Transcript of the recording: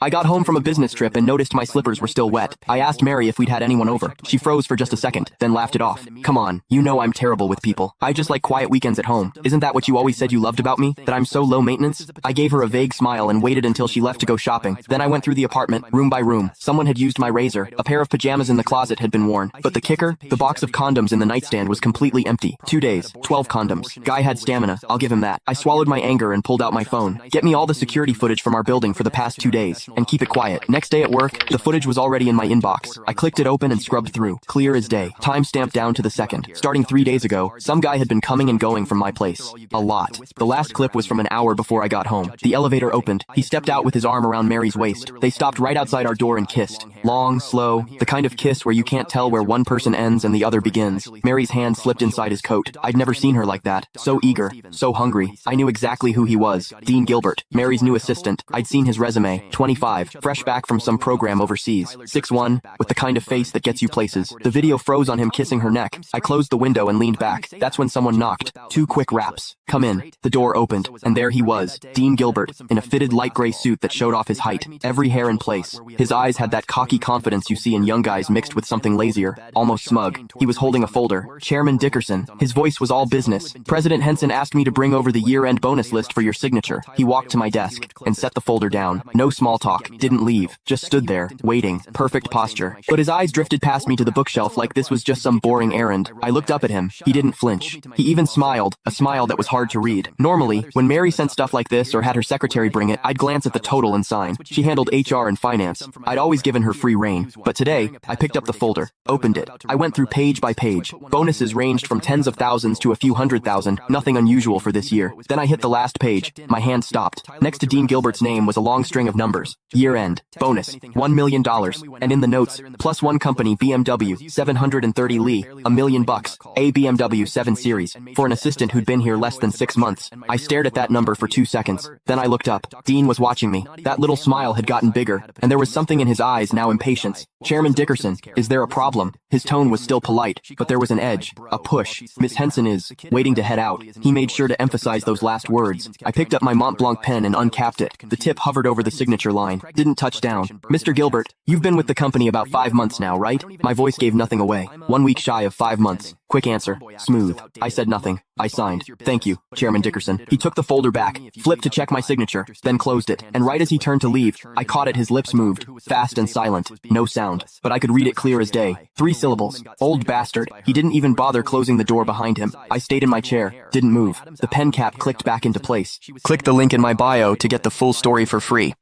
I got home from a business trip and noticed my slippers were still wet. I asked Mary if we'd had anyone over. She froze for just a second, then laughed it off. Come on, you know I'm terrible with people. I just like quiet weekends at home. Isn't that what you always said you loved about me? That I'm so low maintenance? I gave her a vague smile and waited until she left to go shopping. Then I went through the apartment, room by room. Someone had used my razor. A pair of pajamas in the closet had been worn. But the kicker? The box of condoms in the nightstand was completely empty. 2 days, 12 condoms. Guy had stamina, I'll give him that. I swallowed my anger and pulled out my phone. Get me all the security footage from our building for the past 2 days. And keep it quiet. Next day at work, the footage was already in my inbox. I clicked it open and scrubbed through. Clear as day. Time stamped down to the second. Starting 3 days ago, some guy had been coming and going from my place. A lot. The last clip was from an hour before I got home. The elevator opened. He stepped out with his arm around Mary's waist. They stopped right outside our door and kissed. Long, slow, the kind of kiss where you can't tell where one person ends and the other begins. Mary's hand slipped inside his coat. I'd never seen her like that. So eager. So hungry. I knew exactly who he was. Dean Gilbert, Mary's new assistant. I'd seen his resume. 25. Fresh back from some program overseas. 6'1", with the kind of face that gets you places. The video froze on him kissing her neck. I closed the window and leaned back. That's when someone knocked. 2 quick raps. Come in. The door opened, and there he was, Dean Gilbert, in a fitted light gray suit that showed off his height. Every hair in place. His eyes had that cocky confidence you see in young guys mixed with something lazier, almost smug. He was holding a folder. Chairman Dickerson. His voice was all business. President Henson asked me to bring over the year-end bonus list for your signature. He walked to my desk and set the folder down. No small talk. Didn't leave. Just stood there, waiting. Perfect posture. But his eyes drifted past me to the bookshelf like this was just some boring errand. I looked up at him. He didn't flinch. He even smiled, a smile that was hard to read. Normally, when Mary sent stuff like this or had her secretary bring it, I'd glance at the total and sign. She handled HR and finance. I'd always given her free rein. But today, I picked up the folder, opened it. I went through page by page. Bonuses ranged from tens of thousands to a few $100,000, nothing unusual for this year. Then I hit the last page. My hand stopped. Next to Dean Gilbert's name was a long string of numbers. Year end. Bonus. $1 million. And in the notes, plus one company BMW, 730 Lee, $1 million. A BMW 7 Series. For an assistant who'd been here less than 6 months. I stared at that number for 2 seconds. Then I looked up. Dean was watching me. That little smile had gotten bigger, and there was something in his eyes, now impatience. Chairman Dickerson, is there a problem? His tone was still polite, but there was an edge, a push. Miss Henson is waiting to head out. He made sure to emphasize those last words. I picked up my Mont Blanc pen and uncapped it. The tip hovered over the signature line. Didn't touch down. Mr. Gilbert, you've been with the company about 5 months now, right? My voice gave nothing away. 1 week shy of 5 months. Quick answer. Smooth. I said nothing. I signed. Thank you, Chairman Dickerson. He took the folder back, flipped to check my signature, then closed it. And right as he turned to leave, I caught it. His lips moved, fast and silent. No sound. But I could read it clear as day. 3 syllables. Old bastard. He didn't even bother closing the door behind him. I stayed in my chair, didn't move. The pen cap clicked back into place. Click the link in my bio to get the full story for free.